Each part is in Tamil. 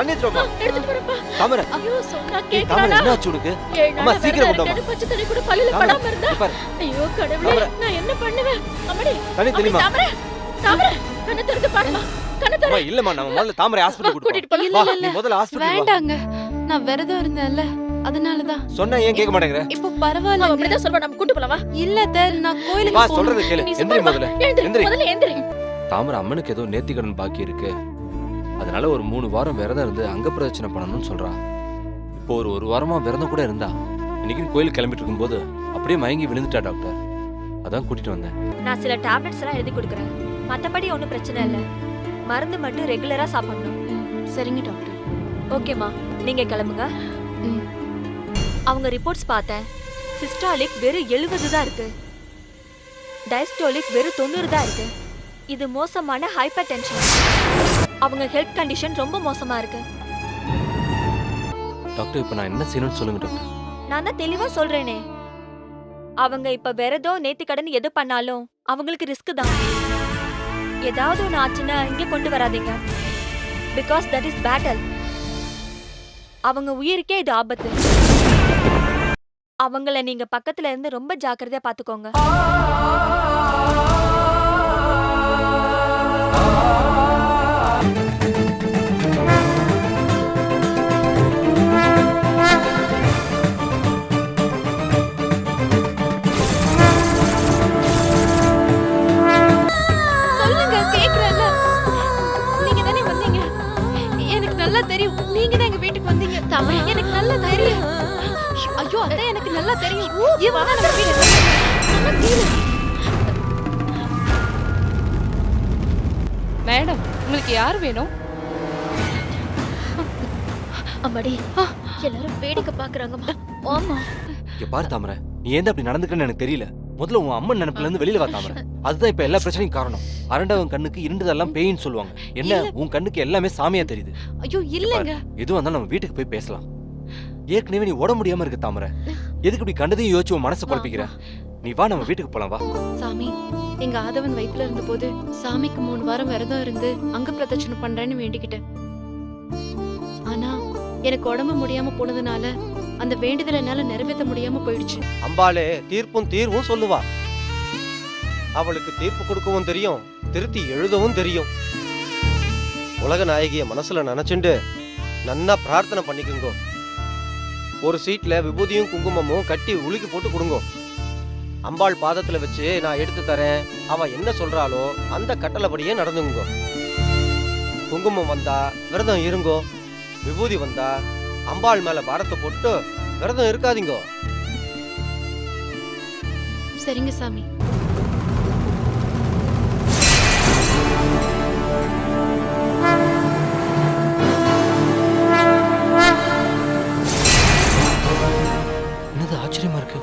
தண்ணி எடுத்துமா. எடுத்துட்டு வரப்பா. தாமரை. ஐயோ சொன்னா தாமரை கேக்குறானா? என்ன ஆச்சு உனக்கு? அம்மா சீக்கிரம் கொண்டு வா. பச்சை தண்ணி கூட பல்லுல படாம இருந்தா. ஐயோ கடவுளே நான் என்ன பண்ணுவேன்? அம்மாடி. தண்ணி தெரியுமா? தாமரை. தாமரை கண்ணை திறந்து பாருமா. கண்ணை திற. அம்மா இல்லம்மா நம்ம முதல்ல தாமரை ஹாஸ்பிடல் கூட்டிட்டு கூட்டிட்டு போலாம். வா. நீ முதல்ல ஹாஸ்பிடல் வா. வேண்டாங்க. நான் விரதம் இருந்தேன்ல. அதனாலதான். சொன்னா ஏன் கேட்க மாட்டேங்கற? இப்போ பரவாயில்லை. அவ அப்படிதான் சொல்வா. நம்ம கூட்டி போலாம் வா. இல்ல தர் நான் கோயிலுக்கு வா போறேன். சொல்றது கேளு. எந்திரி முதல்ல. எந்திரி. முதல்ல எந்திரி. தாமரை அம்மனுக்கு ஏதோ நேர்த்திக்கடன் பாக்கி இருக்கு. அதனால ஒரு 3 வாரம் விரதம் இருந்து அங்க பிரதட்சணை பண்ணணும்னு சொல்றா. இப்போ ஒரு வாரமா விரதம் கூட இருந்தா. இன்னைக்கு கோயிலுக்கு கிளம்பிட்டு இருக்கும்போது அப்படியே மயங்கி விழுந்துட்டா டாக்டர். அதான் கூட்டிட்டு வந்தேன். நான் சில டேப்லெட்ஸ் எல்லாம் எழுதி கொடுக்குறேன். மத்தபடி ஒன்றும் பிரச்சனை இல்லை. மருந்து மட்டும் ரெகுலரா சாப்பிடணும். சரிங்க டாக்டர். ஓகேம்மா நீங்க கிளம்புங்க. அவங்க ரிப்போர்ட்ஸ் பார்த்தேன். சிஸ்டாலிக் வெறும் 70 தான் இருக்கு. டயஸ்டோலிக் வெறும் 90 தான் இருக்கு. இது மோசமான ஹைப்பர் டென்ஷன். அவங்க ஹெல்த் கண்டிஷன் ரொம்ப மோசமா இருக்கு. டாக்டர் இப்போ நான் என்ன செய்யணும்னு சொல்லுங்க டாக்டர். நான் தான் தெளிவா சொல்றேனே. அவங்க இப்ப வேறதோ நேத்து கடன் எது பண்ணாலும் அவங்களுக்கு ரிஸ்க் தான். ஏதாவது ஒன்று ஆச்சுன்னா இங்கே கொண்டு வராதீங்க. Because that is battle. அவங்க உயிருக்கே இது ஆபத்து. அவங்கள நீங்க பக்கத்துல இருந்து ரொம்ப ஜாக்கிரதையா பாத்துக்கோங்க. சொல்லுங்க கேக்குறேன்ல. நீங்க தானே வந்தீங்க. எனக்கு நல்லா தெரியும். நீங்க தான் எங்க வீட்டுக்கு வந்தீங்க. தாமரை எனக்கு நல்லா தெரியும். ஐயோ அதான் எனக்கு நல்லா தெரியும். இவங்க தான் நம்ம வீட்டுக்கு மேடம் உங்களுக்கு யார் வேணும்? அம்மாடி எல்லாரும் வேடிக்கை பாக்குறாங்கம்மா. ஆமா இங்க பாரு தாமரை, நீ ஏன் அப்படி நடந்துக்கன்னு எனக்கு தெரியல. முதல்ல உன் அம்மன் நினைப்புல இருந்து வெளியில வா தாமரை. அதுதான் இப்ப எல்லா பிரச்சனையும் காரணம். அரண்டவன் கண்ணுக்கு இருண்டதெல்லாம் பேயின்னு சொல்லுவாங்க. என்ன உன் கண்ணுக்கு எல்லாமே சாமியா தெரியுது. ஐயோ இல்லங்க. எதுவும் வந்தாலும் நம்ம வீட்டுக்கு போய் பேசலாம். ஏற்கனவே நீ உடம்பு முடியாம இருக்க தாமரை. எதுக்கு இப்படி கண்டதையும் யோசிச்சு உன் மனசை குழப்பிக்கிற? நீ வா நம்ம வீட்டுக்கு போலாம் வா. சாமி எங்க ஆதவன் வயித்துல இருந்த போது சாமிக்கு 3 வாரம் விரதம் இருந்து அங்க பிரதட்சணை பண்றேன்னு வேண்டிக்கிட்டேன். ஆனா எனக்கு உடம்பு முடியாம போனதுனால அந்த வேண்டுதலை என்னால நிறைவேற்ற முடியாம போயிடுச்சு. அம்பாளே தீர்ப்பும் தீர்வும் சொல்லுவா. அவளுக்கு தீர்ப்பு கொடுக்கவும் தெரியும், திருத்தி எழுதவும் தெரியும். உலக நாயகிய மனசுல நினைச்சுண்டு நன்னா பிரார்த்தனை பண்ணிக்குங்கோ. ஒரு சீட்ல விபூதியும் குங்குமமும் கட்டி உலுக்கி போட்டு கொடுங்கோ. அம்பாள் பாதத்துல வச்சு நான் எடுத்து தரேன். அவ என்ன சொல்றாளோ அந்த கட்டளைப்படியே நடந்துங்கோ. குங்குமம் வந்தா விரதம் இருங்கோ. விபூதி வந்தா அம்பாள் மேல பாரத்தை போட்டு விரதம் இருக்காதீங்கோ. சரிங்க சாமி. என்னது ஆச்சரியமா இருக்கு.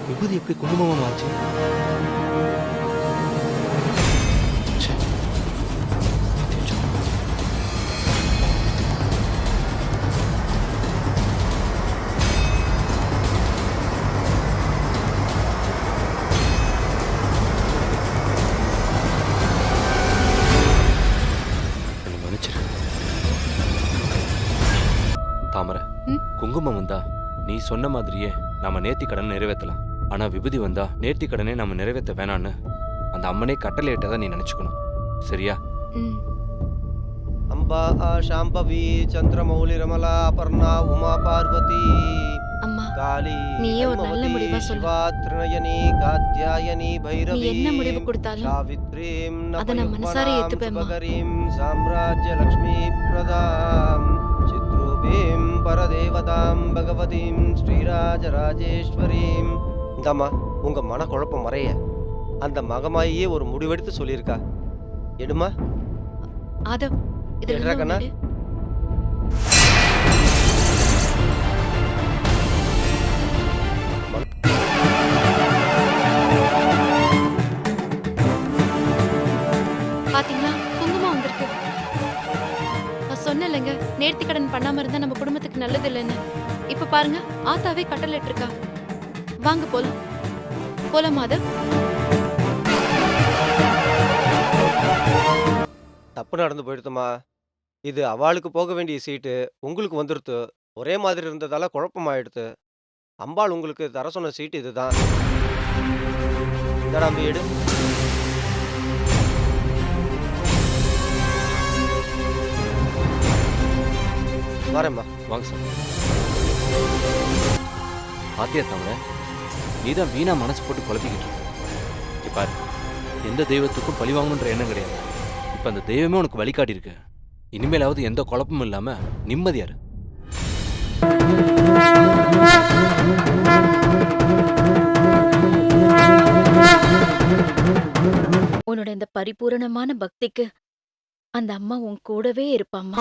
விபூதி எப்படி குங்குமமா மாச்சு? தாமரை, குங்குமம் வந்தா நீ சொன்ன மாதிரியே நாம நேர்த்தி கடன் நிறைவேற்றலாம். ஆனா விபூதி வந்தா நேர்த்தி கடனே நாம நிறைவேற்ற வேணான்னு அந்த அம்மனே கட்டளையிட்டதான் நீ நினைச்சுக்கணும். சரியா? அம்பா சாம்பவி சந்திரமௌலி ரமலா அபர்ணா உமா பார்வதி அம்மா காளி நீயே ஒரு நல்ல முடிவா சொல்லு. திருநயனி காத்யாயனி பைரவி நீ என்ன முடிவு கொடுத்தாலும் சாவித்ரீம் அத நான் மனசார ஏத்துப்பேன்மா. நபகரீம் சாம்ராஜ்ய லக்ஷ்மி பிரதாம் சித்ரூபீம் பரதேவதாம் பகவதீம் ஸ்ரீராஜராஜேஸ்வரீம். இந்தம்மா உங்க மன குழப்பம் மறைய அந்த மகமாயியே ஒரு முடிவெடுத்து சொல்லியிருக்கா. எடுமா ஆதவ் இதுல எடுறா கண்ணா. பாத்தீங்களா குங்குமம் வந்திருக்கு. நான் சொன்னேன்லங்க நேர்த்தி கடன் பண்ணாம இருந்தா நம்ம குடும்பத்துக்கு நல்லது இல்லைன்னு. இப்ப பாருங்க ஆத்தாவே கட்டளையிட்டு இருக்கா. வாங்க போலாம். போலாம் மாதவ். தப்பு நடந்து போயிடுத்துமா. இது அவளுக்கு போக வேண்டிய சீட்டு உங்களுக்கு வந்துருத்து. ஒரே மாதிரி இருந்ததால குழப்பமாயிடுத்து. அம்பாள் உங்களுக்கு தர சொன்ன சீட்டு இதுதான். இந்தாடா அம்பி எடு. வரேம்மா. வாங்க சார். பாத்தியா தவிர நீதான் வீணா மனசு போட்டு குழப்பிக்கிட்டு இருக்க. இங்க பாரு, எந்த தெய்வத்துக்கும் பழி வாங்கணுன்ற எண்ணம் கிடையாது. இப்ப அந்த தெய்வமே உனக்கு வழிகாட்டி இருக்கு. இனிமேலாவது எந்த குழப்பமும் இல்லாம நிம்மதியா இரு. உன்னோட இந்த பரிபூரணமான பக்திக்கு அந்த அம்மா உன் கூடவே இருப்பாம்மா.